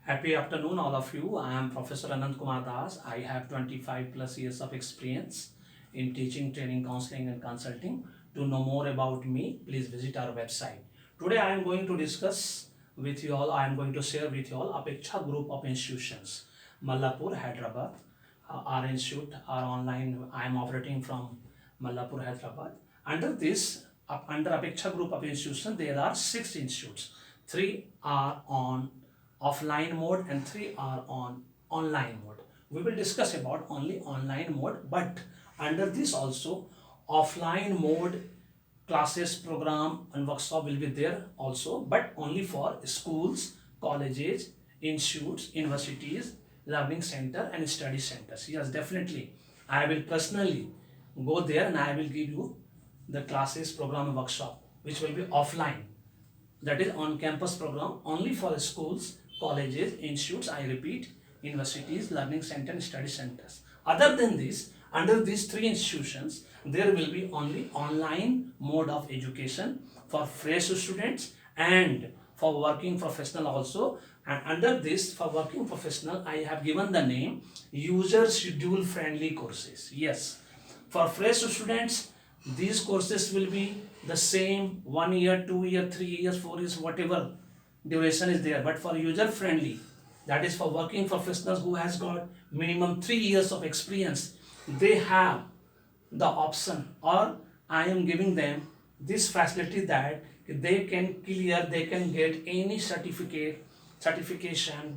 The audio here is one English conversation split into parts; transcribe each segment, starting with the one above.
Happy afternoon, all of you. I am Professor Anand Kumar Das. I have 25 plus years of experience in teaching, training, counseling, and consulting. To know more about me, please visit our website. Today, I am going to discuss with you all, I am going to share with you all Apeksha group of institutions, Mallapur, Hyderabad. Our institute, our online, I am operating from Mallapur, Hyderabad. Under Apeksha group of institutions, there are 6 institutes. 3 are on offline mode and 3 are on online mode. We will discuss about only online mode, but under this also offline mode classes, program and workshop will be there also, but only for schools, colleges, institutes, universities, learning center and study centers. Yes, definitely. I will personally go there and I will give you the classes, program and workshop which will be offline, that is on campus program only for schools, colleges, institutes, I repeat, universities, learning center and study centers. Other than this, under these 3 institutions, there will be only online mode of education for fresh students and for working professional also. And under this, for working professional, I have given the name user schedule friendly courses. Yes, for fresh students, these courses will be the same 1 year, 2 year, 3 years, 4 years, whatever duration is there. But for user friendly, that is for working professionals who has got minimum 3 years of experience, they have the option, or I am giving them this facility that they can clear, they can get any certification,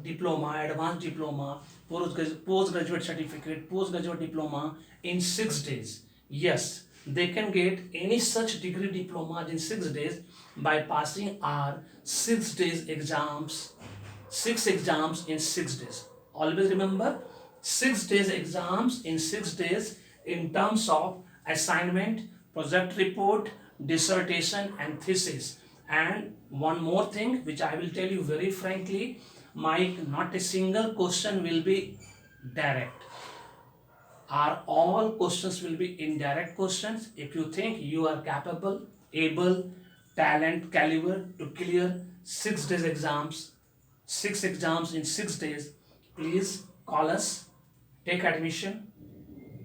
diploma, advanced diploma, postgraduate certificate, postgraduate diploma in 6 days. Yes, they can get any such degree diploma in 6 days by passing our 6 days exams, 6 exams in 6 days. Always remember, 6 days exams in 6 days in terms of assignment, project report, dissertation and thesis. And one more thing which I will tell you very frankly, not a single question will be direct. All questions will be indirect questions. If you think you are capable, able, talent, caliber to clear 6 days exams, 6 exams in 6 days, please call us, take admission,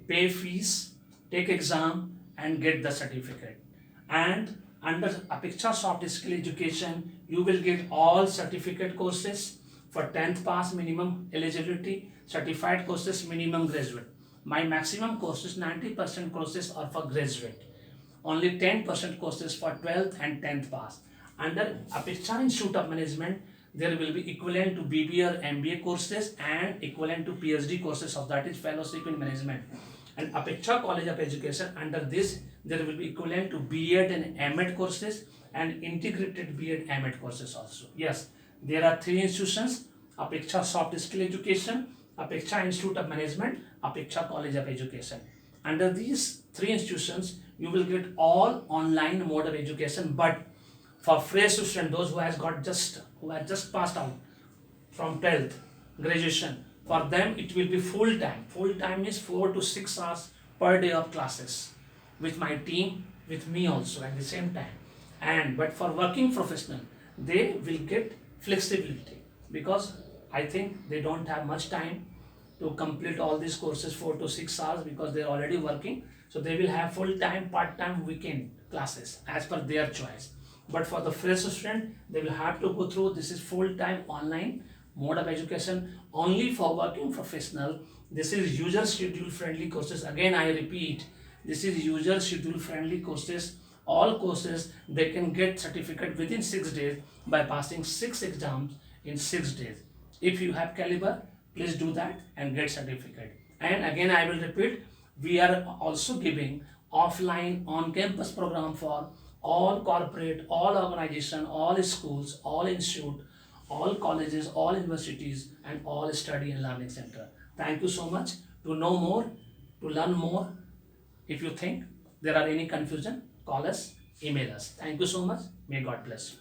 pay fees, take exam and get the certificate. And under Apeksha Soft Skill Education, you will get all certificate courses for 10th pass minimum eligibility, certified courses minimum graduate. My maximum courses, 90% courses are for graduate. Only 10% courses for 12th and 10th pass. Under Apeksha Institute of Management, there will be equivalent to BBA or MBA courses and equivalent to PhD courses, of that is fellowship in management. And Apeksha College of Education, under this there will be equivalent to B.Ed and M.Ed courses and integrated B.Ed M.Ed courses also. Yes, there are 3 institutions: Apeksha Soft Skill Education, Apeksha Institute of Management, Apeksha College of Education. Under these 3 institutions, you will get all online mode of education, but for fresh students, those who have just passed out from 12th graduation, for them it will be full time. Full time is 4 to 6 hours per day of classes with my team, with me also at the same time. And but for working professional, they will get flexibility, because I think they don't have much time to complete all these courses 4 to 6 hours, because they are already working. So they will have full time, part time, weekend classes as per their choice. But for the fresh student, they will have to go through, this is full time online mode of education only for working professional. This is user schedule friendly courses. Again I repeat, this is user schedule friendly courses. All courses, they can get certificate within 6 days by passing 6 exams in 6 days. If you have caliber, please do that and get certificate. And again I will repeat, we are also giving offline on campus program for all corporate, all organization, all schools, all institute, all colleges, all universities and all study and learning center. Thank you so much. To know more, to learn more, if you think there are any confusion, call us, email us. Thank you so much. May God bless you.